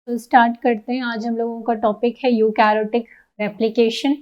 तो स्टार्ट करते हैं। आज हम लोगों का टॉपिक है यूकैरियोटिक रेप्लिकेशन।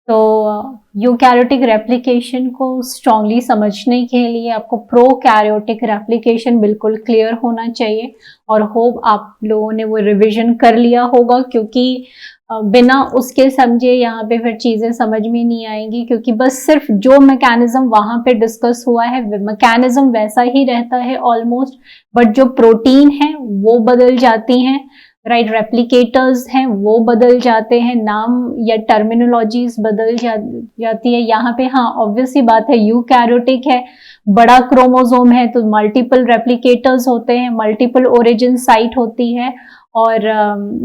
तो यूकैरियोटिक रेप्लिकेशन को स्ट्रांगली समझने के लिए आपको प्रोकैरियोटिक रेप्लिकेशन बिल्कुल क्लियर होना चाहिए और होप आप लोगों ने वो रिवीजन कर लिया होगा, क्योंकि बिना उसके समझे यहाँ पे फिर चीज़ें समझ में नहीं आएंगी, क्योंकि बस सिर्फ जो मैकेनिज्म वहाँ पे डिस्कस हुआ है मैकेनिज्म वैसा ही रहता है ऑलमोस्ट, बट जो प्रोटीन है वो बदल जाती हैं, राइट। रेप्लिकेटर्स हैं वो बदल जाते हैं, नाम या टर्मिनोलॉजीज बदल जाती है यहाँ पे। हाँ, ऑब्वियस सी बात है, यूकैरियोटिक है, बड़ा क्रोमोसोम है तो मल्टीपल रेप्लिकेटर्स होते हैं, मल्टीपल ओरिजिन साइट होती है और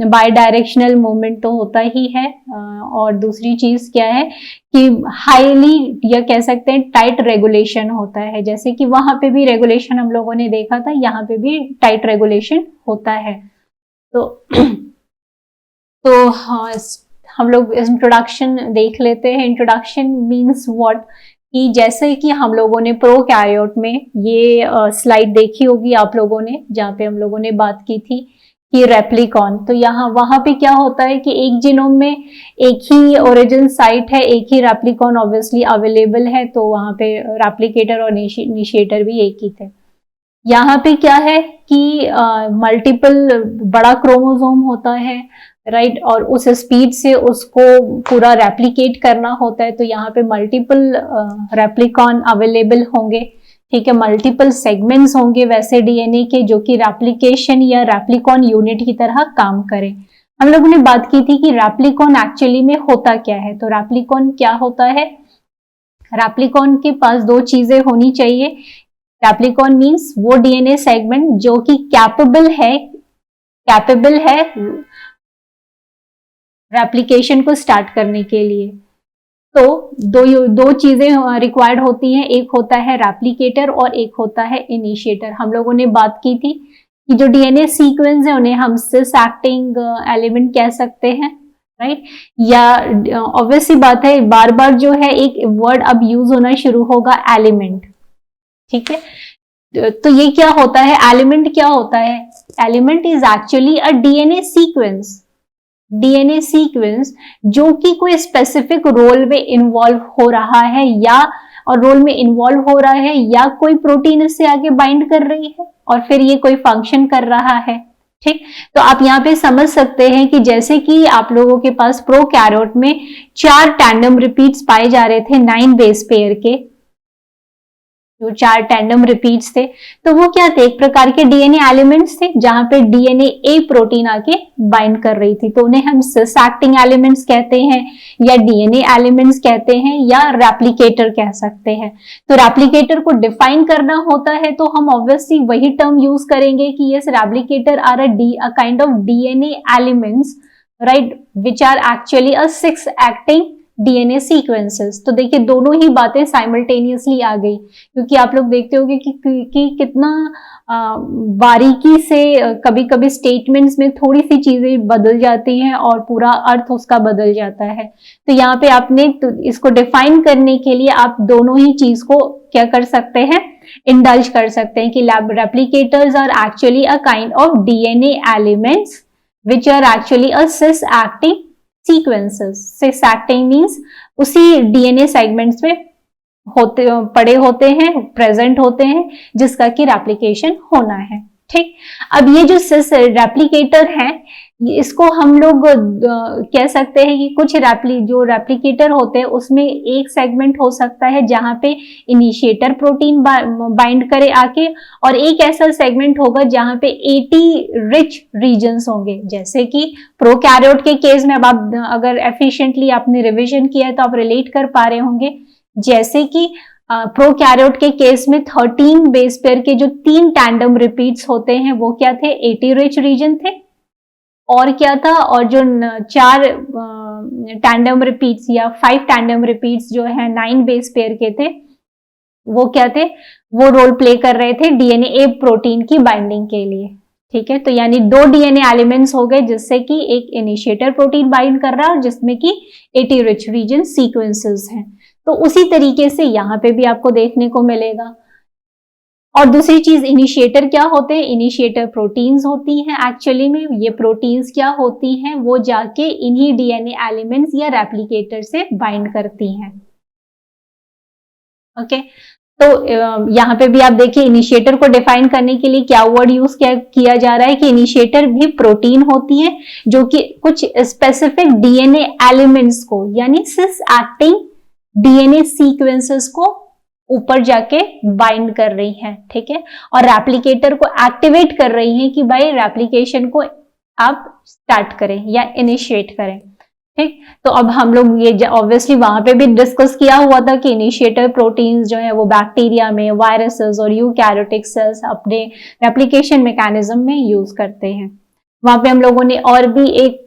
बाई डायरेक्शनल मूवमेंट तो होता ही है। और दूसरी चीज क्या है कि हाईली या कह सकते हैं टाइट रेगुलेशन होता है, जैसे कि वहां पे भी रेगुलेशन हम लोगों ने देखा था, यहाँ पे भी टाइट रेगुलेशन होता है। तो हाँ, हम लोग इंट्रोडक्शन देख लेते हैं। इंट्रोडक्शन मीन्स व्हाट, कि जैसे कि हम लोगों ने प्रोकैरियोट में ये स्लाइड देखी होगी आप लोगों ने, जहाँ पे हम लोगों ने बात की थी कि रेप्लिकॉन, तो यहाँ वहां पे क्या होता है कि एक जीनोम में एक ही ओरिजिन साइट है, एक ही रेप्लिकॉन ऑब्वियसली अवेलेबल है, तो वहां पे रेप्लिकेटर और इनिशिएटर भी एक ही थे। यहाँ पे क्या है कि मल्टीपल बड़ा क्रोमोसोम होता है, राइट, और उस स्पीड से उसको पूरा रेप्लिकेट करना होता है, तो यहाँ पे मल्टीपल रेप्लिकॉन अवेलेबल होंगे, ठीक है, मल्टीपल सेगमेंट्स होंगे वैसे डीएनए के, जो कि रेप्लिकेशन या रेप्लिकॉन यूनिट की तरह काम करें। हम लोगों ने बात की थी कि रेप्लिकॉन एक्चुअली में होता क्या है। तो रेप्लिकॉन क्या होता है, रेप्लिकॉन के पास दो चीजें होनी चाहिए। रेप्लिकॉन मीन्स वो डीएनए सेगमेंट जो कि कैपेबल है रेप्लिकेशन को स्टार्ट करने के लिए। तो दो चीजें रिक्वायर्ड होती हैं, एक होता है रेप्लिकेटर और एक होता है इनिशिएटर। हम लोगों ने बात की थी कि जो डीएनए सीक्वेंस है उन्हें हम सिस एक्टिंग एलिमेंट कह सकते हैं, राइट। या ऑब्वियस सी बात है, बार बार जो है एक वर्ड अब यूज होना शुरू होगा, एलिमेंट, ठीक है। तो ये क्या होता है, एलिमेंट क्या होता है, element is actually a DNA sequence, DNA sequence जो कि कोई स्पेसिफिक रोल में इन्वॉल्व हो रहा है, या और रोल में इन्वॉल्व हो रहा है या कोई प्रोटीन इससे आगे बाइंड कर रही है और फिर ये कोई फंक्शन कर रहा है, ठीक। तो आप यहाँ पे समझ सकते हैं कि जैसे कि आप लोगों के पास प्रोकैरियोट में 4 टैंडम रिपीट्स पाए जा रहे थे 9 बेस पेयर के, जो 4 टैंडम रिपीट्स थे, तो वो क्या थे, एक प्रकार के डीएनए एलिमेंट्स थे, जहां पे डीएनए ए प्रोटीन आके बाइंड कर रही थी, तो उन्हें हम सिस एक्टिंग एलिमेंट्स कहते हैं या डीएनए एलिमेंट्स कहते हैं या रेप्लिकेटर कह सकते हैं। तो रेप्लिकेटर को डिफाइन करना होता है तो हम ऑब्वियसली वही टर्म यूज करेंगे कि yes, replicator are a kind of DNA elements, right, which are actually a 6 acting DNA sequences. तो देखिए दोनों ही बातें साइमल्टेनियसली आ गई, क्योंकि आप लोग देखते होंगे कि कितना बारीकी से कभी कभी स्टेटमेंट्स में थोड़ी सी चीजें बदल जाती हैं और पूरा अर्थ उसका बदल जाता है। तो यहाँ पे आपने तो इसको डिफाइन करने के लिए आप दोनों ही चीज को क्या कर सकते हैं, इंडल्ज कर सकते हैं कि replicators are actually a kind of DNA elements which are actually a cis acting sequences. Cis acting means उसी डीएनए सेगमेंट्स में पड़े होते हैं, प्रेजेंट होते हैं, जिसका कि रेप्लिकेशन होना है, ठीक। अब ये जो सिस रेप्लिकेटर है, इसको हम लोग कह सकते हैं कि कुछ जो रेप्लिकेटर होते हैं उसमें एक सेगमेंट हो सकता है जहां पे इनिशिएटर प्रोटीन बाइंड करे आके, और एक ऐसा सेगमेंट होगा जहां पे 80 रिच रीजन्स होंगे, जैसे कि प्रोकैरियोट के केस में। अब आप अगर एफिशिएंटली आपने रिवीजन किया है तो आप रिलेट कर पा रहे होंगे, जैसे कि प्रोकैरियोट के केस में 13 बेस पेयर के जो 3 टैंडम रिपीट्स होते हैं वो क्या थे, 80 रिच रीजन थे, और क्या था, और जो 4 टैंडम रिपीट्स या 5 टैंडम रिपीट्स जो है 9 बेस पेयर के थे, वो क्या थे, वो रोल प्ले कर रहे थे डीएनए ए प्रोटीन की बाइंडिंग के लिए, ठीक है। तो यानी 2 डीएनए एलिमेंट्स हो गए जिससे कि एक इनिशिएटर प्रोटीन बाइंड कर रहा है और जिसमें कि 80 रिच रीजन सीक्वेंसेस हैं। तो उसी तरीके से यहाँ पे भी आपको देखने को मिलेगा। और दूसरी चीज इनिशिएटर क्या होते हैं, इनिशिएटर प्रोटीन्स होती हैं। एक्चुअली में ये प्रोटीन्स क्या होती हैं, वो जाके इन्हीं डीएनए एलिमेंट्स या रेप्लिकेटर से बाइंड करती हैं। ओके, तो यहाँ पे भी आप देखिए इनिशिएटर को डिफाइन करने के लिए क्या वर्ड यूज किया जा रहा है कि इनिशिएटर भी प्रोटीन होती है जो कि कुछ स्पेसिफिक डीएनए एलिमेंट्स को यानी सिस एक्टिंग डीएनए सीक्वेंसेस को ऊपर जाके बाइंड कर रही हैं, ठीक है, और रेप्लिकेटर को एक्टिवेट कर रही हैं कि भाई रेप्लिकेशन को आप स्टार्ट करें या इनिशिएट करें। ठीक, तो अब हम लोग ये ऑब्वियसली वहां पे भी डिस्कस किया हुआ था कि इनिशिएटर प्रोटीन्स जो है वो बैक्टीरिया में, वायरसेस और यूकैरियोटिक सेल्स अपने रेप्लिकेशन मैकेनिज्म में यूज करते हैं। वहां पे हम लोगों ने और भी एक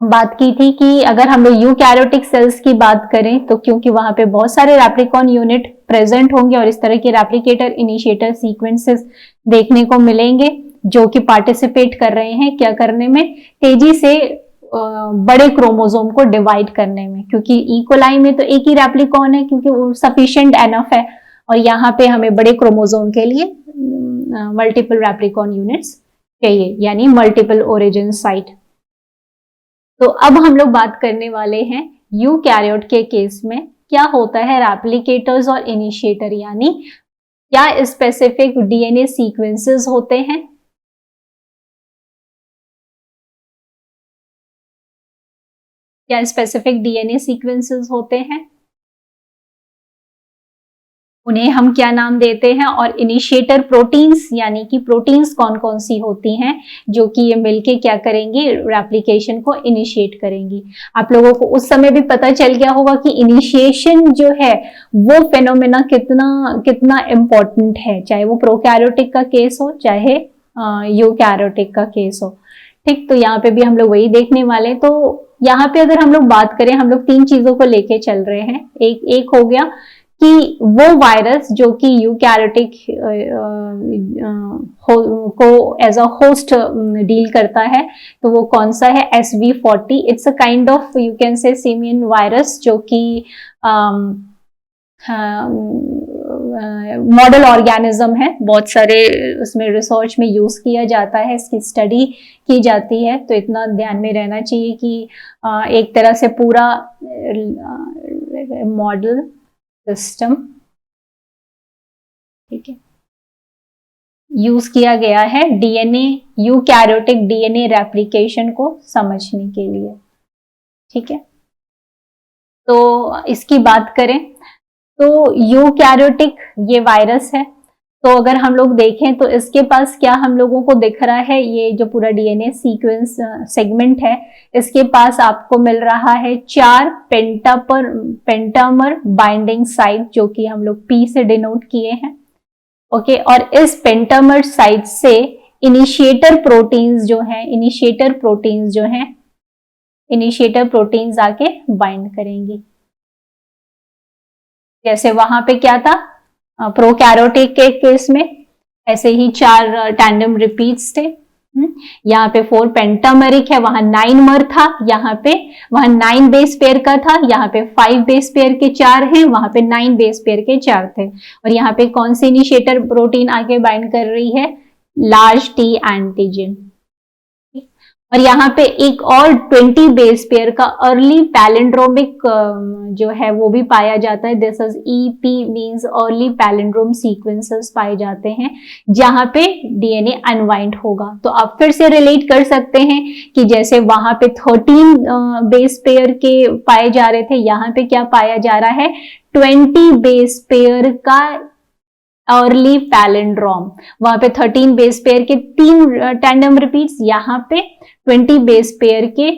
बात की थी कि अगर हम लोग यूकैरियोटिक सेल्स की बात करें तो क्योंकि वहां पे बहुत सारे रेप्लिकॉन यूनिट प्रेजेंट होंगे और इस तरह के रेप्लिकेटर इनिशिएटर सीक्वेंसेस देखने को मिलेंगे जो कि पार्टिसिपेट कर रहे हैं क्या करने में, तेजी से बड़े क्रोमोसोम को डिवाइड करने में, क्योंकि इकोलाई में तो एक ही रेप्लिकॉन है क्योंकि वो सफिशिएंट एनफ है, और यहाँ पे हमें बड़े क्रोमोसोम के लिए मल्टीपल रेप्लिकॉन यूनिट्स चाहिए यानी मल्टीपल ओरिजिन साइट। तो अब हम लोग बात करने वाले हैं यूकैरियोट के केस में क्या होता है रेप्लिकेटर्स और इनिशिएटर, यानी क्या स्पेसिफिक डीएनए सीक्वेंसेस होते हैं, क्या स्पेसिफिक डीएनए सीक्वेंसेस होते हैं, उन्हें हम क्या नाम देते हैं, और इनिशिएटर प्रोटीन्स यानी कि प्रोटीन्स कौन कौन सी होती हैं जो कि ये मिलके क्या करेंगी, रेप्लिकेशन को इनिशिएट करेंगी। आप लोगों को उस समय भी पता चल गया होगा कि इनिशिएशन जो है वो फेनोमेना कितना इम्पोर्टेंट है, चाहे वो प्रोकैरियोटिक का केस हो चाहे यूकैरियोटिक का केस हो। ठीक, तो यहाँ पे भी हम लोग वही देखने वाले। तो यहाँ पे अगर हम लोग बात करें, हम लोग तीन चीजों को लेके चल रहे हैं। एक हो गया कि वो वायरस जो कि यूकैरियोटिक को एज अ होस्ट डील करता है, तो वो कौन सा है, SV40। It's a kind of you can say simian virus जो कि मॉडल ऑर्गेनिज्म है, बहुत सारे उसमें रिसर्च में यूज किया जाता है, इसकी स्टडी की जाती है। तो इतना ध्यान में रहना चाहिए कि एक तरह से पूरा मॉडल सिस्टम, ठीक है, यूज किया गया है डीएनए, यूकैरियोटिक डीएनए रेप्लिकेशन को समझने के लिए। ठीक है, तो इसकी बात करें तो यूकैरियोटिक ये वायरस है। तो अगर हम लोग देखें तो इसके पास क्या हम लोगों को दिख रहा है, ये जो पूरा डीएनए सीक्वेंस सेगमेंट है, इसके पास आपको मिल रहा है 4 पेंटामर बाइंडिंग साइट जो कि हम लोग P से डिनोट किए हैं। ओके, और इस पेंटामर साइट से इनिशिएटर प्रोटीन्स आके बाइंड करेंगी। जैसे वहां पे क्या था प्रोकैरियोटिक के केस में, ऐसे ही 4 टैंडम रिपीट्स थे। यहाँ पे 4 पेंटामेरिक है, वहां 9 मर था, वहां 9 बेस पेयर का था, यहाँ पे 5 बेस पेयर के 4 हैं, वहां पे 9 बेस पेयर के 4 थे। और यहाँ पे कौन सी इनिशिएटर प्रोटीन आके बाइंड कर रही है, लार्ज T एंटीजन। और यहाँ पे एक और 20 बेस पेयर का अर्ली पैलिंड्रोमिक जो है वो भी पाया जाता है। This is EP means early palindrome sequences पाए जाते हैं जहां पे डीएनए अनवाइंड होगा। तो आप फिर से रिलेट कर सकते हैं कि जैसे वहां पे 13 बेस पेयर के पाए जा रहे थे, यहाँ पे क्या पाया जा रहा है, 20 बेस पेयर का अर्ली पैलिंड्रोम। वहां पे 13 बेस पेयर के 3 टैंडम रिपीट्स, यहाँ पे 20 बेस पेयर के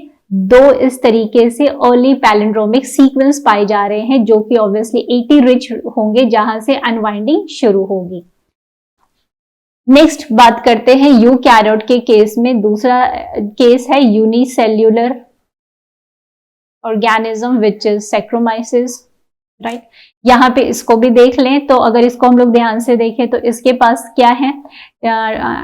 2 इस तरीके से अर्ली पैलिंड्रोमिक सीक्वेंस पाए जा रहे हैं जो कि ऑब्वियसली 80 रिच होंगे जहां से अनवाइंडिंग शुरू होगी। नेक्स्ट बात करते हैं यूकैरियोट के केस में। दूसरा केस है unicellular organism which is saccharomyces, right. यहाँ पे इसको भी देख लें तो अगर इसको हम लोग ध्यान से देखें तो इसके पास क्या है,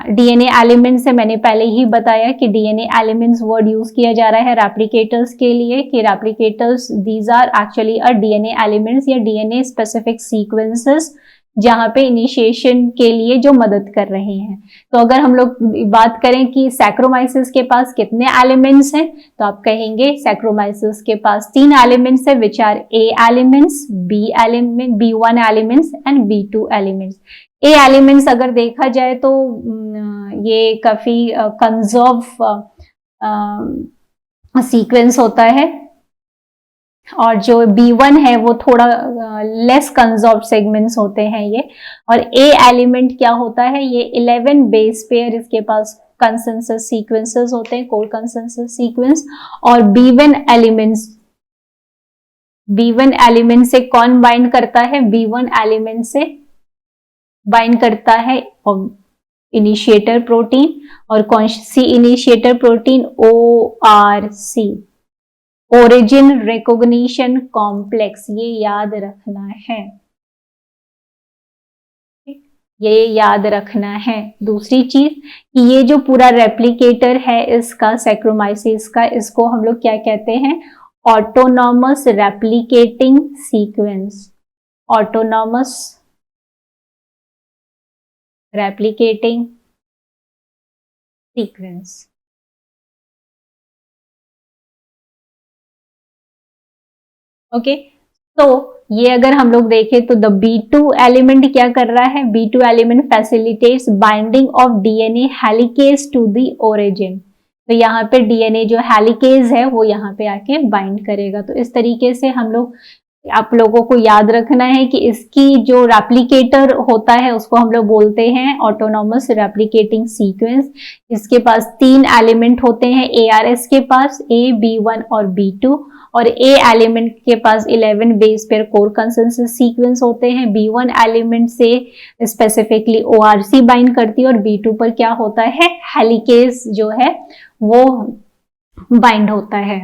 डीएनए एलिमेंट्स है। मैंने पहले ही बताया कि डीएनए एलिमेंट्स वर्ड यूज किया जा रहा है रेप्लिकेटर्स के लिए कि replicators these are actually a DNA elements या डीएनए स्पेसिफिक सीक्वेंसेस जहाँ पे इनिशिएशन के लिए जो मदद कर रहे हैं। तो अगर हम लोग बात करें कि सैक्रोमाइसिस के पास कितने एलिमेंट्स हैं, तो आप कहेंगे सैक्रोमाइसिस के पास 3 एलिमेंट्स है, which are A elements, B1 elements and B2 elements. A elements अगर देखा जाए तो ये काफी कंजर्व सीक्वेंस होता है, और जो B1 है वो थोड़ा लेस कंजर्व सेगमेंट्स होते हैं ये। और A एलिमेंट क्या होता है, ये 11 बेस पेयर इसके पास कंसेंसस सीक्वेंसेस होते हैं, कोर कंसेंसस सीक्वेंस। और B1 एलिमेंट से कौन बाइंड करता है, B1 एलिमेंट से बाइंड करता है इनिशिएटर प्रोटीन, और कौन सी initiator protein, ORC, origin recognition complex. ये याद रखना है, ये याद रखना है। दूसरी चीज कि ये जो पूरा रेप्लिकेटर है इसका, सैक्रोमाइसिस का, इसको हम लोग क्या कहते हैं, autonomous replicating sequence, autonomous replicating sequence. Okay, तो ये अगर हम लोग देखें तो द B2 एलिमेंट क्या कर रहा है, B2 element facilitates binding of DNA helicase to the origin. तो यहाँ पे DNA जो हेलिकेज है वो यहाँ पे आके बाइंड करेगा। तो इस तरीके से हम लोग, आप लोगों को याद रखना है कि इसकी जो रेप्लिकेटर होता है उसको हम लोग बोलते हैं ऑटोनॉमस रेप्लिकेटिंग सीक्वेंस। इसके पास 3 एलिमेंट होते हैं, ARS के पास A, B1 और B2, और A एलिमेंट के पास 11 base pair core consensus sequence होते हैं। B1 एलिमेंट से स्पेसिफिकली ORC बाइंड करती है, और B2 पर क्या होता है, हेलिकेज जो है वो बाइंड होता है।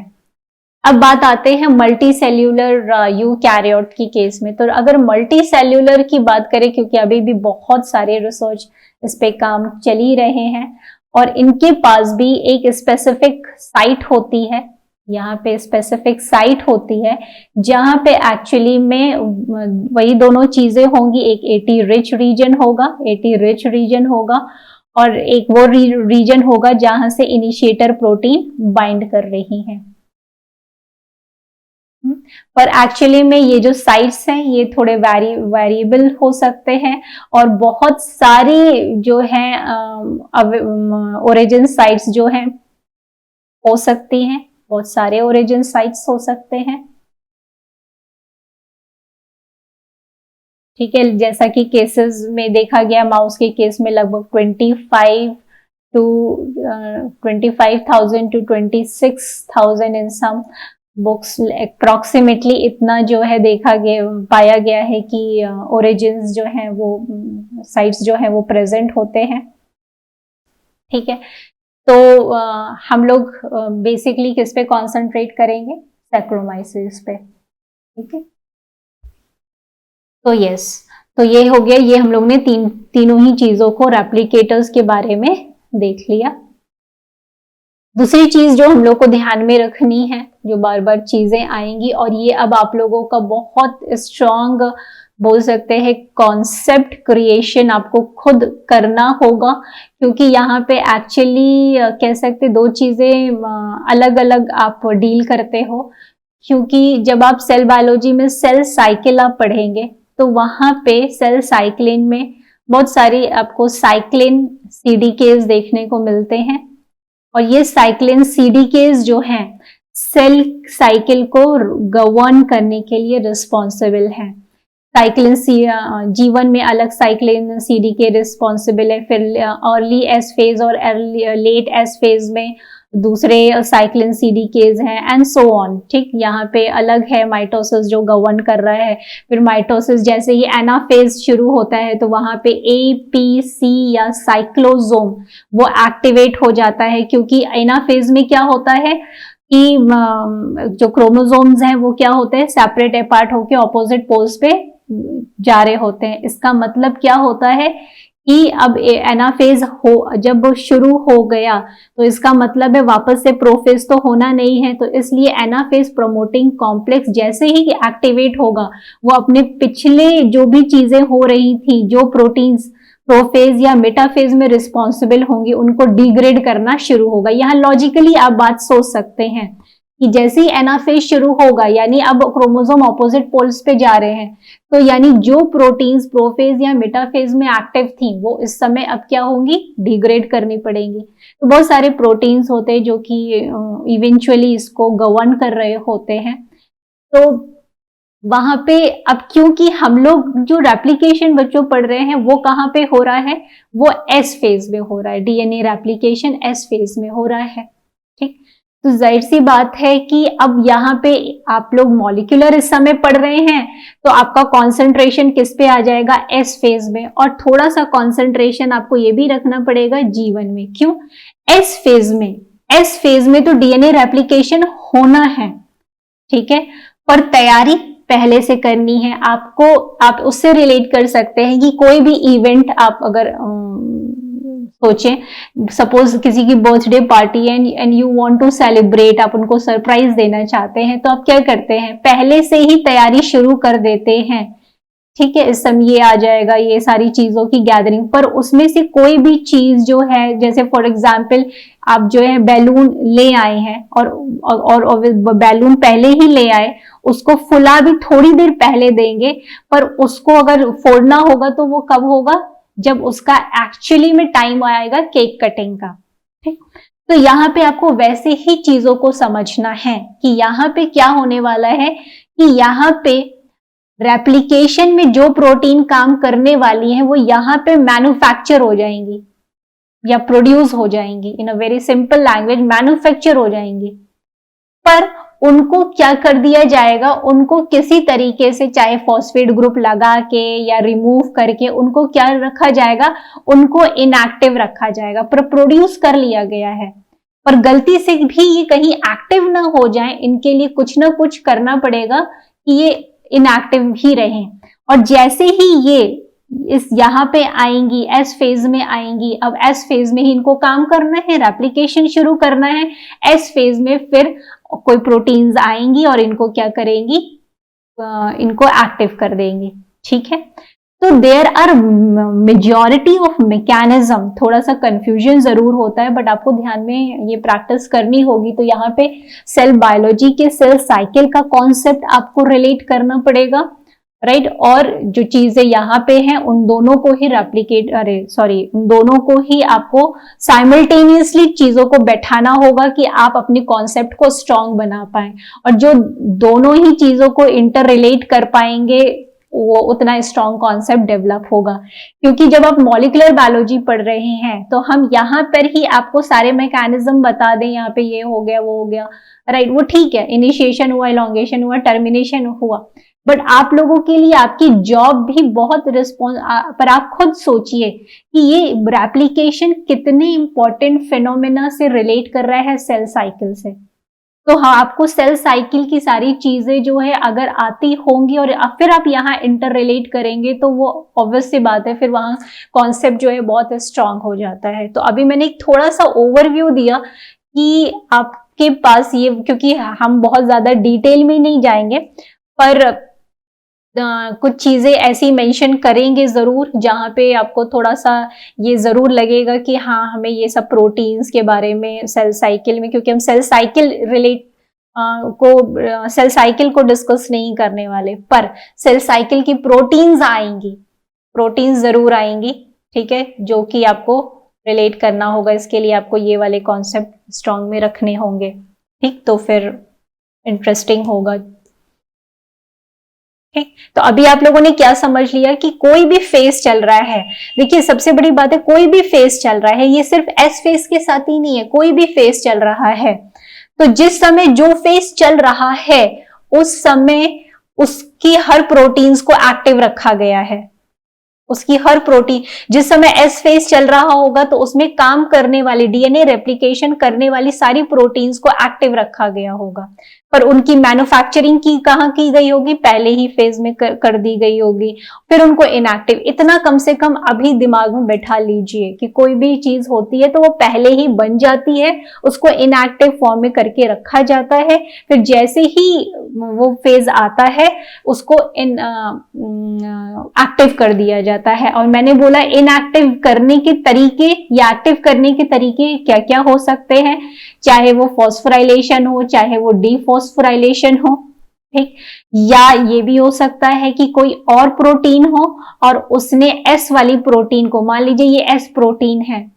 अब बात आते हैं मल्टी सेल्यूलर यूकैरियोट की केस में। तो अगर मल्टी सेल्यूलर की बात करें, क्योंकि अभी भी बहुत सारे रिसर्च इस पे काम चल ही रहे हैं, और इनके पास भी एक स्पेसिफिक साइट होती है, यहाँ पे स्पेसिफिक साइट होती है जहां पे एक्चुअली में वही दोनों चीजें होंगी, एक AT रिच रीजन होगा, AT रिच रीजन होगा, और एक वो रीजन होगा जहां से इनिशिएटर प्रोटीन बाइंड कर रही है। पर एक्चुअली में ये जो साइट्स हैं ये थोड़े वेरिएबल हो सकते हैं, और बहुत सारी जो हैं ओरिजिन साइट्स जो हैं हो सकती हैं, बहुत सारे ओरिजिन साइट्स हो सकते हैं। ठीक है, जैसा कि केसेस में देखा गया, माउस के केस में लगभग 25,000 to 26,000 in some books, approximately इतना जो है देखा गया, पाया गया है कि ओरिजिन्स जो हैं वो साइट्स जो हैं वो प्रेजेंट होते हैं। ठीक है, तो हम लोग बेसिकली किस पे कॉन्सेंट्रेट करेंगे, सैक्रोमाइसिस पे। ठीक है, तो यस, तो ये हो गया, ये हम लोग ने तीनों ही चीजों को, रेप्लिकेटर्स के बारे में देख लिया। दूसरी चीज जो हम लोग को ध्यान में रखनी है, जो बार बार चीजें आएंगी, और ये अब आप लोगों का बहुत स्ट्रॉन्ग बोल सकते हैं कॉन्सेप्ट क्रिएशन आपको खुद करना होगा, क्योंकि यहाँ पे एक्चुअली कह सकते दो चीजें अलग अलग आप डील करते हो। क्योंकि जब आप सेल बायोलॉजी में सेल साइकिल आप पढ़ेंगे तो वहां पे सेल साइक्लिन में बहुत सारी आपको साइक्लिन CDKs देखने को मिलते हैं, और ये साइक्लिन CDKs जो हैं सेल साइकिल को गवर्न करने के लिए रिस्पॉन्सिबल हैं। साइक्लिन G1 में अलग साइक्लिन CDK रिस्पॉन्सिबल है, फिर अर्ली एस फेज और लेट एस फेज में दूसरे साइक्लिन CDKs हैं, एंड सो ऑन। ठीक, यहाँ पे अलग है माइटोसिस जो गवर्न कर रहा है। फिर माइटोसिस जैसे ही एनाफेज शुरू होता है तो वहां पे APC या साइक्लोसोम वो एक्टिवेट हो जाता है, क्योंकि एनाफेज में क्या होता है कि जो क्रोमोसोम्स हैं वो क्या होते हैं, सेपरेट अपार्ट होकर ऑपोजिट पोल्स पे जा रहे होते हैं। इसका मतलब क्या होता है कि अब एनाफेज हो जब शुरू हो गया तो इसका मतलब है वापस से प्रोफेज तो होना नहीं है, तो इसलिए एनाफेज प्रोमोटिंग कॉम्प्लेक्स जैसे ही एक्टिवेट होगा वो अपने पिछले जो भी चीजें हो रही थी, जो प्रोटीन्स प्रोफेज या मेटाफेज में रिस्पॉन्सिबल होंगी, उनको डिग्रेड करना शुरू होगा। यहाँ लॉजिकली आप बात सोच सकते हैं कि जैसे ही एनाफेज शुरू होगा, यानी अब क्रोमोसोम ऑपोजिट पोल्स पे जा रहे हैं, तो यानी जो प्रोटीन्स प्रोफेज या मेटाफेज में एक्टिव थी वो इस समय अब क्या होंगी, डिग्रेड करनी पड़ेंगी। तो बहुत सारे प्रोटीन्स होते हैं जो कि इवेंचुअली इसको गवर्न कर रहे होते हैं। तो वहां पे अब क्योंकि हम लोग जो रेप्लिकेशन बच्चों पढ़ रहे हैं वो कहाँ पे हो रहा है, वो एस फेज में हो रहा है, डीएनए रेप्लिकेशन एस फेज में हो रहा है। ठीक, तो जाहिर सी बात है कि अब यहाँ पे आप लोग मॉलिक्यूलर इस समय पढ़ रहे हैं तो आपका कॉन्सेंट्रेशन किस पे आ जाएगा, एस फेज में, और थोड़ा सा कॉन्सेंट्रेशन आपको ये भी रखना पड़ेगा G1 में। क्यों एस फेज में, एस फेज में तो डीएनए रेप्लिकेशन होना है, ठीक है, पर तैयारी पहले से करनी है आपको। आप उससे रिलेट कर सकते हैं कि कोई भी इवेंट आप अगर सोचें, सपोज किसी की birthday party and you want to celebrate, आप उनको सरप्राइज देना चाहते हैं, तो आप क्या करते हैं, पहले से ही तैयारी शुरू कर देते हैं। ठीक है, इस समय ये आ जाएगा, ये सारी चीजों की गैदरिंग, पर उसमें से कोई भी चीज जो है, जैसे फॉर एग्जाम्पल आप जो है बैलून ले आए हैं और बैलून पहले ही ले आए, उसको फुला भी थोड़ी देर पहले देंगे, पर उसको अगर फोड़ना होगा तो वो कब होगा, जब उसका एक्चुअली में टाइम आएगा केक कटिंग का। ठीक, तो यहाँ पे आपको वैसे ही चीजों को समझना है कि यहाँ पे क्या होने वाला है, कि यहाँ पे रेप्लिकेशन में जो प्रोटीन काम करने वाली है वो यहाँ पे मैन्युफैक्चर हो जाएंगी या प्रोड्यूस हो जाएंगी, in a very simple language manufacture हो जाएंगी। पर उनको क्या कर दिया जाएगा, उनको किसी तरीके से चाहे फॉस्फेट ग्रुप लगा के या रिमूव करके उनको क्या रखा जाएगा, उनको इनएक्टिव रखा जाएगा। पर प्रोड्यूस कर लिया गया है, पर गलती से भी ये कहीं एक्टिव ना हो जाए, इनके लिए कुछ ना कुछ करना पड़ेगा कि ये इनएक्टिव भी रहें। और जैसे ही ये इस यहाँ पे आएंगी, एस फेज में आएंगी, अब एस फेज में ही इनको काम करना है, रेप्लिकेशन शुरू करना है। एस फेज में फिर कोई प्रोटीन्स आएंगी और इनको क्या करेंगी, इनको एक्टिव कर देंगी। ठीक है, तो there are majority of mechanism, थोड़ा सा कंफ्यूजन जरूर होता है बट आपको ध्यान में ये प्रैक्टिस करनी होगी। तो यहाँ पे सेल बायोलॉजी के सेल साइकिल का कॉन्सेप्ट आपको रिलेट करना पड़ेगा, राइट, और जो चीजें यहाँ पे हैं उन दोनों को ही उन दोनों को ही आपको साइमल्टेनियसली चीजों को बैठाना होगा कि आप अपने कॉन्सेप्ट को स्ट्रॉन्ग बना पाए। और जो दोनों ही चीजों को इंटर रिलेट कर पाएंगे वो उतना स्ट्रॉन्ग कॉन्सेप्ट डेवलप होगा। क्योंकि जब आप मॉलिक्यूलर बायोलॉजी पढ़ रहे हैं तो हम यहाँ पर ही आपको सारे मैकेनिज्म बता दें, यहाँ पे ये हो गया वो हो गया, राइट, वो ठीक है, इनिशिएशन हुआ, इलॉन्गेशन हुआ, टर्मिनेशन हुआ, बट आप लोगों के लिए आपकी जॉब भी बहुत पर आप खुद सोचिए कि ये रेप्लिकेशन कितने इंपॉर्टेंट फिनोमेना से रिलेट कर रहा है सेल साइकिल से। तो हाँ, आपको सेल साइकिल की सारी चीजें जो है अगर आती होंगी और फिर आप यहाँ इंटर रिलेट करेंगे तो वो ऑब्वियस सी बात है, फिर वहाँ कॉन्सेप्ट जो है बहुत स्ट्रांग हो जाता है। तो अभी मैंने एक थोड़ा सा ओवरव्यू दिया कि आपके पास ये, क्योंकि हम बहुत ज्यादा डिटेल में नहीं जाएंगे, पर कुछ चीजें ऐसी मेंशन करेंगे जरूर जहां पे आपको थोड़ा सा ये जरूर लगेगा कि हाँ, हमें ये सब प्रोटीन्स के बारे में सेल साइकिल में, क्योंकि हम सेल साइकिल को डिस्कस नहीं करने वाले, पर सेल साइकिल की प्रोटीन्स आएंगी, प्रोटीन्स जरूर आएंगी, ठीक है, जो कि आपको रिलेट करना होगा। इसके लिए आपको ये वाले कॉन्सेप्ट स्ट्रॉन्ग में रखने होंगे, ठीक, तो फिर इंटरेस्टिंग होगा। ठीक, तो अभी आप लोगों ने क्या समझ लिया कि कोई भी फेज चल रहा है, देखिए सबसे बड़ी बात है कोई भी फेज चल रहा है, ये सिर्फ एस फेज के साथ ही नहीं है, कोई भी फेज चल रहा है। तो जिस समय जो फेज चल रहा है उस समय उसकी हर प्रोटीन्स को एक्टिव रखा गया है, उसकी हर प्रोटीन, जिस समय एस फेज चल रहा होगा तो उसमें काम करने वाली, डीएनए रेप्लिकेशन करने वाली सारी प्रोटीन्स को एक्टिव रखा गया होगा। पर उनकी मैन्युफैक्चरिंग की कहाँ की गई होगी, पहले ही फेज में कर दी गई होगी, फिर उनको इनएक्टिव। इतना कम से कम अभी दिमाग में बैठा लीजिए कि कोई भी चीज होती है तो वो पहले ही बन जाती है, उसको इनएक्टिव फॉर्म में करके रखा जाता है, फिर जैसे ही वो फेज आता है उसको एक्टिव कर दिया जाता है। और मैंने बोला इनएक्टिव करने के तरीके या एक्टिव करने के तरीके क्या क्या हो सकते हैं, चाहे वो फॉस्फोराइलेशन हो, चाहे वो डीफॉस्फोराइलेशन हो, ठीक, या ये भी हो सकता है कि कोई और प्रोटीन हो और उसने एस वाली प्रोटीन को, मान लीजिए ये एस प्रोटीन है,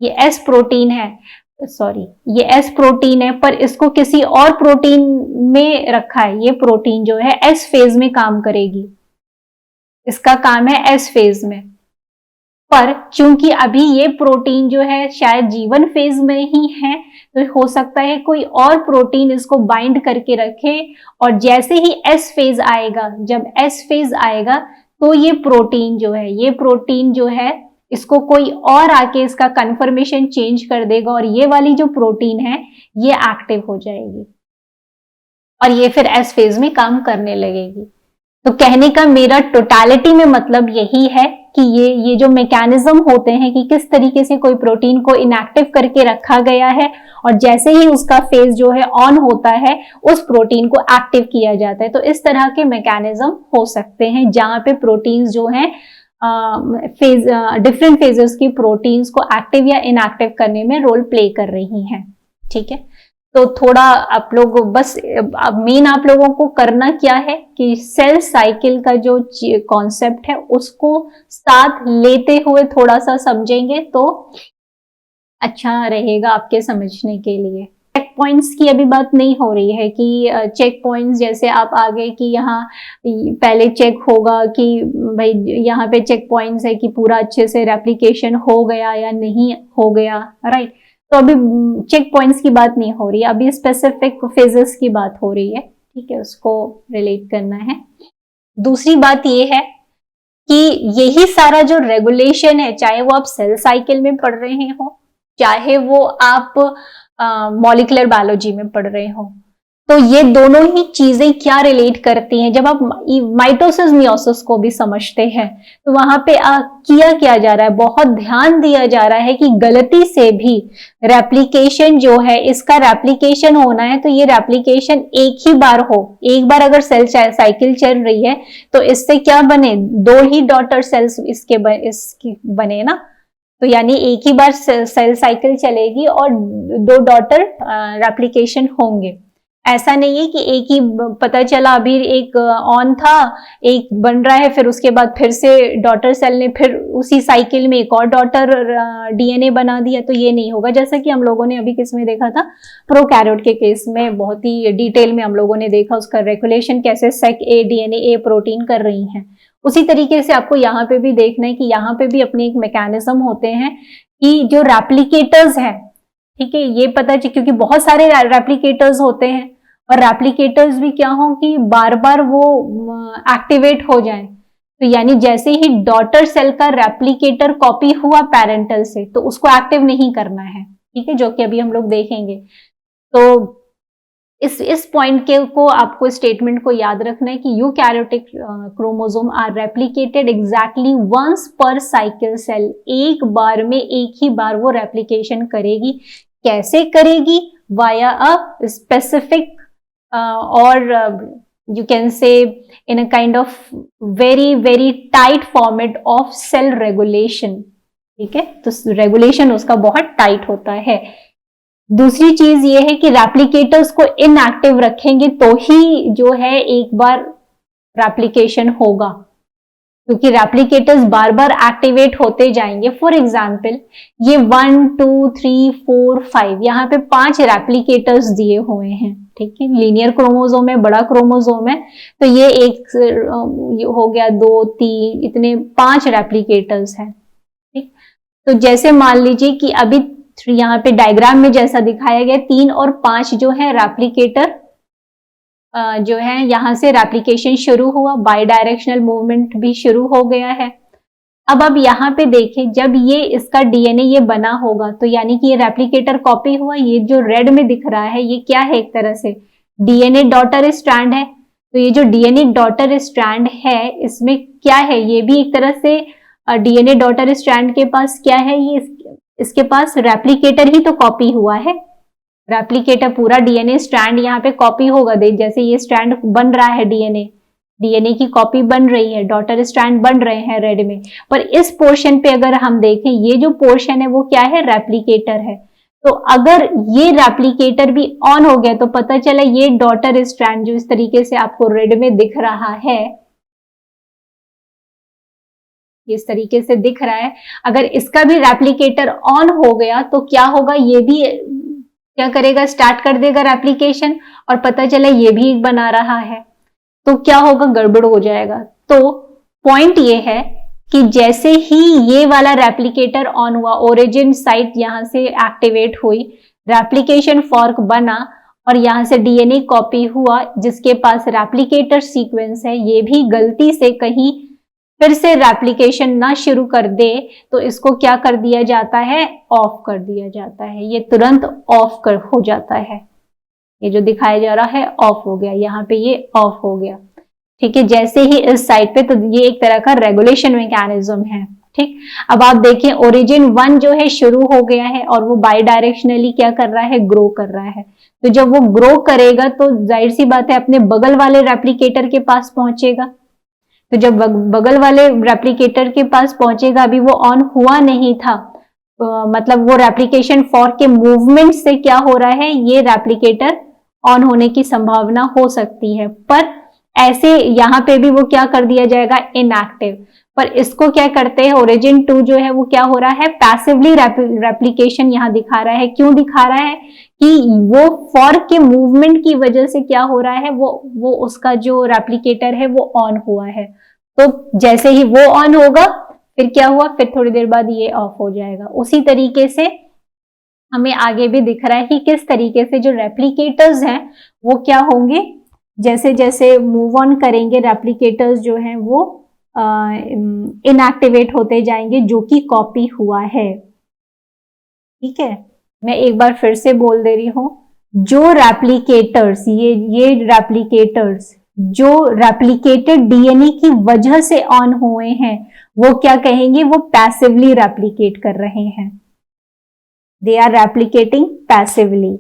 ये एस प्रोटीन है, सॉरी ये एस प्रोटीन है, पर इसको किसी और प्रोटीन में रखा है, ये प्रोटीन जो है एस फेज में काम करेगी, इसका काम है एस फेज में, पर चूंकि अभी ये प्रोटीन जो है शायद जीवन फेज में ही है, तो हो सकता है कोई और प्रोटीन इसको बाइंड करके रखे, और जैसे ही एस फेज आएगा, जब एस फेज आएगा तो ये प्रोटीन जो है इसको कोई और आके इसका कन्फर्मेशन चेंज कर देगा, और ये वाली जो प्रोटीन है ये एक्टिव हो जाएगी और ये फिर एस फेज में काम करने लगेगी। तो कहने का मेरा टोटलिटी में मतलब यही है कि ये जो मैकेनिज्म होते हैं कि किस तरीके से कोई प्रोटीन को इनएक्टिव करके रखा गया है, और जैसे ही उसका फेज जो है ऑन होता है उस प्रोटीन को एक्टिव किया जाता है। तो इस तरह के मैकेनिज्म हो सकते हैं जहां पे प्रोटीन्स जो हैं डिफरेंट फेजेस की प्रोटीन्स को एक्टिव या इनएक्टिव करने में रोल प्ले कर रही हैं। ठीक है, तो थोड़ा आप लोग बस मेन आप लोगों को करना क्या है कि सेल साइकिल का जो कॉन्सेप्ट है उसको साथ लेते हुए थोड़ा सा समझेंगे तो अच्छा रहेगा आपके समझने के लिए। चेक पॉइंट्स की अभी बात नहीं हो रही है कि चेक पॉइंट्स जैसे आप आगे कि यहाँ पहले चेक होगा कि भाई यहाँ पे चेक पॉइंट्स है कि पूरा अच्छे से रेप्लिकेशन हो गया या नहीं हो गया, राइट। तो अभी चेक पॉइंट्स की बात नहीं हो रही है, अभी स्पेसिफिक फेजेस की बात हो रही है, ठीक है, उसको रिलेट करना है। दूसरी बात ये है कि यही सारा जो रेगुलेशन है, चाहे वो आप सेल साइकिल में पढ़ रहे हो, चाहे वो आप मॉलिक्यूलर बायोलॉजी में पढ़ रहे हो, तो ये दोनों ही चीजें क्या रिलेट करती हैं। जब आप माइटोसिस मियोसिस को भी समझते हैं तो वहां पे किया क्या जा रहा है, बहुत ध्यान दिया जा रहा है कि गलती से भी रेप्लिकेशन जो है, इसका रेप्लिकेशन होना है तो ये रेप्लिकेशन एक ही बार हो। एक बार अगर सेल साइकिल चल रही है तो इससे क्या बने, दो ही डॉटर सेल्स इसकी बने ना, तो यानी एक ही बार सेल साइकिल चलेगी और दो डॉटर रेप्लिकेशन होंगे। ऐसा नहीं है कि एक ही, पता चला अभी एक ऑन था, एक बन रहा है, फिर उसके बाद फिर से डॉटर सेल ने फिर उसी साइकिल में एक और डॉटर डीएनए बना दिया, तो ये नहीं होगा। जैसा कि हम लोगों ने अभी किस में देखा था, प्रोकैरियोट के केस में बहुत ही डिटेल में हम लोगों ने देखा उसका रेगुलेशन कैसे सेक ए डीएनए ए प्रोटीन कर रही हैं। उसी तरीके से आपको यहाँ पे भी देखना है कि यहाँ पे भी अपने एक मैकेनिज्म होते हैं कि जो रेप्लिकेटर्स हैं, ठीक है, ये पता चाहिए क्योंकि बहुत सारे रेप्लिकेटर्स होते हैं, और रेप्लिकेटर्स भी क्या हो कि बार बार वो एक्टिवेट हो जाएं। तो यानी जैसे ही डॉटर सेल का रेप्लिकेटर कॉपी हुआ पेरेंटल से, तो उसको एक्टिव नहीं करना है, ठीक है, जो कि अभी हम लोग देखेंगे। तो इस पॉइंट को आपको स्टेटमेंट को याद रखना है कि eukaryotic chromosome are replicated exactly once per cycle cell. एक बार में एक ही बार वो रेप्लिकेशन करेगी। कैसे करेगी? Via a specific or you can say in a kind of very tight format of cell regulation, ठीक है, तो रेगुलेशन उसका बहुत टाइट होता है। दूसरी चीज ये है कि रेप्लिकेटर्स को इनएक्टिव रखेंगे तो ही जो है एक बार रेप्लिकेशन होगा, क्योंकि रेप्लिकेटर्स बार बार एक्टिवेट होते जाएंगे। फॉर एग्जाम्पल ये 1 2 3 4 5 यहाँ पे 5 रेप्लिकेटर्स दिए हुए हैं, ठीक है, लीनियर क्रोमोसोम है, बड़ा क्रोमोसोम है, तो ये एक हो गया, 2 3, इतने 5 रेप्लिकेटर्स हैं, ठीक। तो जैसे मान लीजिए कि अभी यहाँ पे डायग्राम में जैसा दिखाया गया 3 और 5 जो है रेप्लिकेटर जो है यहां से रेप्लिकेशन शुरू हुआ, बाई डायरेक्शनल मूवमेंट भी शुरू हो गया है। अब यहाँ पे देखें, जब ये इसका डीएनए ये बना होगा तो यानी कि ये रेप्लिकेटर कॉपी हुआ, ये जो रेड में दिख रहा है ये क्या है, एक तरह से डीएनए डॉटर स्ट्रैंड है। तो ये जो डीएनए डॉटर स्ट्रैंड है इसमें क्या है, ये भी एक तरह से डीएनए डॉटर स्ट्रैंड के पास क्या है, ये इसके पास रेप्लिकेटर ही तो कॉपी हुआ है। रेप्लिकेटर पूरा डीएनए स्ट्रैंड यहाँ पे कॉपी होगा, देख जैसे ये स्ट्रैंड बन रहा है, डीएनए की कॉपी बन रही है, डॉटर स्ट्रैंड बन रहे हैं रेड में। पर इस पोर्शन पे अगर हम देखें, ये जो पोर्शन है वो क्या है, रेप्लिकेटर है। तो अगर ये रेप्लिकेटर भी ऑन हो गया तो पता चला ये डॉटर स्ट्रैंड जो इस तरीके से आपको रेड में दिख रहा है, इस तरीके से दिख रहा है, अगर इसका भी रेप्लिकेटर ऑन हो गया तो क्या होगा, ये भी क्या करेगा, स्टार्ट कर देगा रेप्लिकेशन, और पता चला ये भी एक बना रहा है, तो क्या होगा, गड़बड़ हो जाएगा। तो पॉइंट ये है कि जैसे ही ये वाला रेप्लिकेटर ऑन हुआ, ओरिजिन साइट यहां से एक्टिवेट हुई, रेप्लिकेशन फॉर्क बना और यहां से डीएनए कॉपी हुआ, जिसके पास रेप्लिकेटर सीक्वेंस है, ये भी गलती से कहीं फिर से रेप्लिकेशन ना शुरू कर दे तो इसको क्या कर दिया जाता है, ऑफ कर दिया जाता है। ये तुरंत ऑफ कर हो जाता है, ये जो दिखाया जा रहा है ऑफ हो गया, यहाँ पे ये ऑफ हो गया। ठीक है, जैसे ही इस साइड पे, तो ये एक तरह का रेगुलेशन मैकेनिज्म है। ठीक, अब आप देखें ओरिजिन 1 जो है शुरू हो गया है और वो बाई डायरेक्शनली क्या कर रहा है, ग्रो कर रहा है। तो जब वो ग्रो करेगा तो जाहिर सी बात है अपने बगल वाले रेप्लिकेटर के पास पहुंचेगा। तो जब बगल वाले रेप्लिकेटर के पास पहुंचेगा, अभी वो ऑन हुआ नहीं था, मतलब वो रेप्लिकेशन फॉर्क के मूवमेंट से क्या हो रहा है, ये रेप्लिकेटर ऑन होने की संभावना हो सकती है, पर ऐसे यहां पे भी वो क्या कर दिया जाएगा, इनएक्टिव। पर इसको क्या करते हैं, ओरिजिन 2 जो है वो क्या हो रहा है, पैसिवली रेप्लिकेशन यहां दिखा रहा है। क्यों दिखा रहा है कि वो फॉर्क के मूवमेंट की वजह से क्या हो रहा है, वो उसका जो रेप्लिकेटर है वो ऑन हुआ है। तो जैसे ही वो ऑन होगा फिर क्या हुआ, फिर थोड़ी देर बाद ये ऑफ हो जाएगा। उसी तरीके से हमें आगे भी दिख रहा है कि किस तरीके से जो रेप्लिकेटर्स हैं वो क्या होंगे, जैसे जैसे मूव ऑन करेंगे रेप्लिकेटर्स जो हैं वो इनएक्टिवेट होते जाएंगे, जो कि कॉपी हुआ है। ठीक है, मैं एक बार फिर से बोल दे रही हूं, जो रेप्लिकेटर्स ये रेप्लिकेटर्स जो रेप्लिकेटेड डीएनए की वजह से ऑन हुए हैं वो क्या कहेंगे, वो पैसिवली रेप्लिकेट कर रहे हैं, दे आर रेप्लिकेटिंग पैसिवली।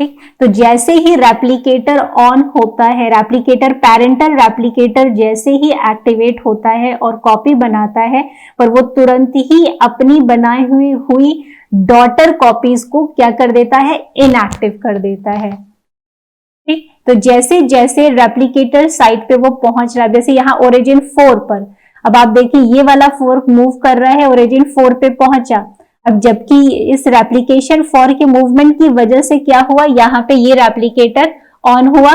ठीक, तो जैसे ही रेप्लिकेटर ऑन होता है, रेप्लिकेटर पैरेंटल रेप्लिकेटर जैसे ही एक्टिवेट होता है और कॉपी बनाता है, पर वो तुरंत ही अपनी बनाई हुई डॉटर कॉपीज को क्या कर देता है, इनएक्टिव कर देता है। ठीक, तो जैसे जैसे रेप्लिकेटर साइट पे वो पहुंच रहा है, जैसे यहाँ ओरिजिन 4 पर, अब आप देखिए ये वाला फोर्क मूव कर रहा है, ओरिजिन 4 पे पहुंचा। अब जबकि इस रेप्लिकेशन फॉर्क के मूवमेंट की वजह से क्या हुआ, यहाँ पे ये रेप्लिकेटर ऑन हुआ,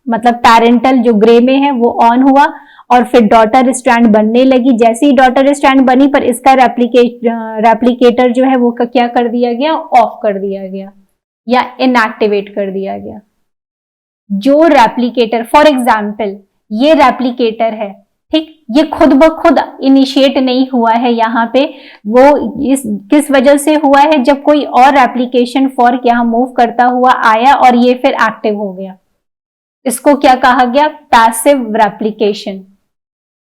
मतलब पैरेंटल जो ग्रे में है वो ऑन हुआ और फिर डॉटर स्ट्रैंड बनने लगी। जैसे ही डॉटर स्ट्रैंड बनी पर इसका रेप्लिकेटर जो है वो क्या कर दिया गया, ऑफ कर दिया गया या इनएक्टिवेट कर दिया गया। जो रेप्लिकेटर, फॉर एग्जाम्पल ये रेप्लिकेटर है, ठीक, ये खुद ब खुद इनिशिएट नहीं हुआ है यहाँ पे, वो इस किस वजह से हुआ है, जब कोई और एप्लीकेशन फॉर्क यहाँ मूव करता हुआ आया और ये फिर एक्टिव हो गया। इसको क्या कहा गया, पैसिव रेप्लिकेशन।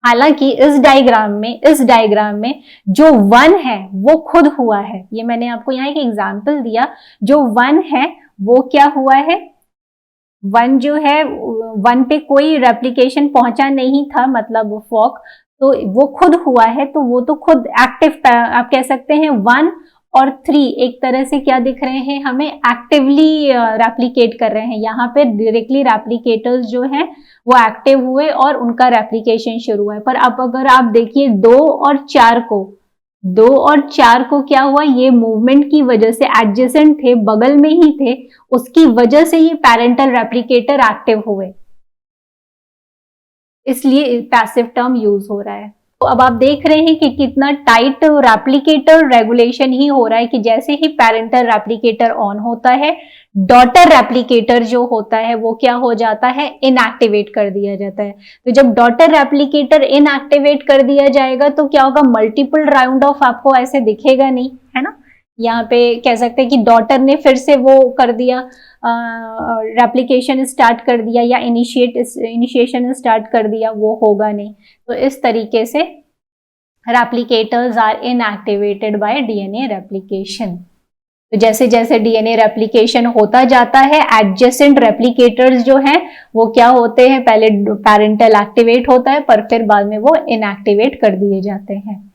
हालांकि इस डायग्राम में जो 1 है वो खुद हुआ है, ये मैंने आपको यहाँ एक एग्जांपल दिया, जो 1 है वो क्या हुआ है, 1 जो है 1 पे कोई रेप्लिकेशन पहुंचा नहीं था, मतलब फॉर्क, तो वो खुद हुआ है, तो वो तो खुद एक्टिव, आप कह सकते हैं 1 और 3 एक तरह से क्या दिख रहे हैं, हमें एक्टिवली रेप्लिकेट कर रहे हैं। यहाँ पे डायरेक्टली रेप्लिकेटर्स जो हैं वो एक्टिव हुए और उनका रेप्लिकेशन शुरू हुआ है। पर अब अगर आप देखिए 2 और 4 को क्या हुआ, ये मूवमेंट की वजह से एडजेसेंट थे, बगल में ही थे, उसकी वजह से ये पैरेंटल रेप्लिकेटर एक्टिव हुए, इसलिए पैसिव टर्म यूज हो रहा है। तो अब आप देख रहे हैं कि कितना टाइट रेप्लिकेटर रेगुलेशन ही हो रहा है कि जैसे ही पैरेंटल रेप्लिकेटर ऑन होता है, डॉटर रेप्लिकेटर जो होता है वो क्या हो जाता है, इनएक्टिवेट कर दिया जाता है। तो जब डॉटर रेप्लिकेटर इनएक्टिवेट कर दिया जाएगा तो क्या होगा, मल्टीपल राउंड ऑफ आपको ऐसे दिखेगा नहीं, है ना, यहाँ पे कह सकते हैं कि डॉटर ने फिर से वो कर दिया, रेप्लिकेशन स्टार्ट कर दिया या इनिशिएशन स्टार्ट कर दिया, वो होगा नहीं। तो इस तरीके से replicators are inactivated by DNA replication। तो जैसे जैसे डीएनए रेप्लिकेशन होता जाता है, एडजेसेंट रेप्लिकेटर्स जो हैं वो क्या होते हैं, पहले पैरेंटल एक्टिवेट होता है पर फिर बाद में वो इनएक्टिवेट कर दिए जाते हैं।